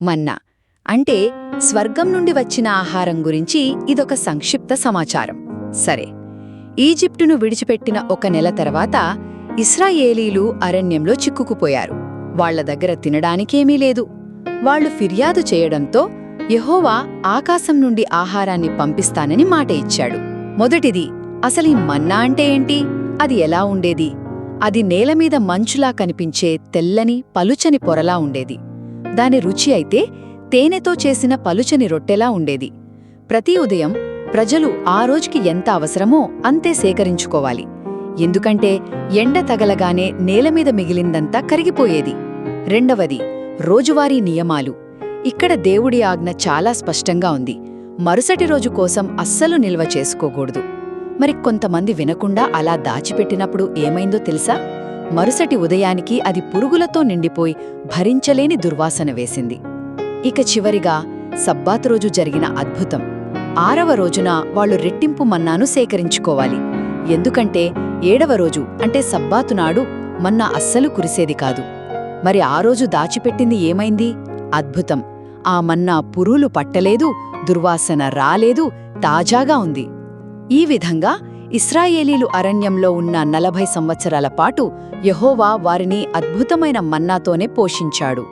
మన్నా అంటే స్వర్గం నుండి వచ్చిన ఆహారం గురించి ఇదొక సంక్షిప్త సమాచారం. సరే, ఈజిప్టును విడిచిపెట్టిన ఒక నెల తర్వాత ఇశ్రాయేలీలు అరణ్యంలో చిక్కుకుపోయారు. వాళ్ల దగ్గర తినడానికేమీ లేదు. వాళ్లు ఫిర్యాదు చేయడంతో యెహోవా ఆకాశం నుండి ఆహారాన్ని పంపిస్తానని మాట ఇచ్చాడు. మొదటిది, అసలీ మన్నా అంటే ఏంటి? అది ఎలా ఉండేది? అది నేలమీద మంచులా కనిపించే తెల్లని పలుచని పొరలా ఉండేది. దాని రుచి అయితే తేనెతో చేసిన పలుచని రొట్టెలా ఉండేది. ప్రతి ఉదయం ప్రజలు ఆ రోజుకి ఎంత అవసరమో అంతే సేకరించుకోవాలి. ఎందుకంటే ఎండ తగలగానే నేలమీద మిగిలిందంతా కరిగిపోయేది. రెండవది, రోజువారీ నియమాలు. ఇక్కడ దేవుడి ఆజ్ఞ చాలా స్పష్టంగా ఉంది. మరుసటి రోజు కోసం అస్సలు నిల్వ చేసుకోకూడదు. మరి కొంతమంది వినకుండా అలా దాచిపెట్టినప్పుడు ఏమైందో తెలుసా? మరుసటి ఉదయానికి అది పురుగులతో నిండిపోయి భరించలేని దుర్వాసన వేసింది. ఇక చివరిగా సబ్బాతు రోజు జరిగిన అద్భుతం. 6వ రోజున వాళ్లు రెట్టింపు మన్నాను సేకరించుకోవాలి. ఎందుకంటే 7వ రోజు అంటే సబ్బాతునాడు మన్నా అస్సలు కురిసేది కాదు. మరి ఆ రోజు దాచిపెట్టింది ఏమైంది? అద్భుతం! ఆ మన్నా పురుగులు పట్టలేదు, దుర్వాసన రాలేదు, తాజాగా ఉంది. ఈ విధంగా ఇశ్రాయేలీలు అరణ్యంలో ఉన్న 40 సంవత్సరాల పాటు యెహోవా వారిని అద్భుతమైన మన్నాతోనే పోషించాడు.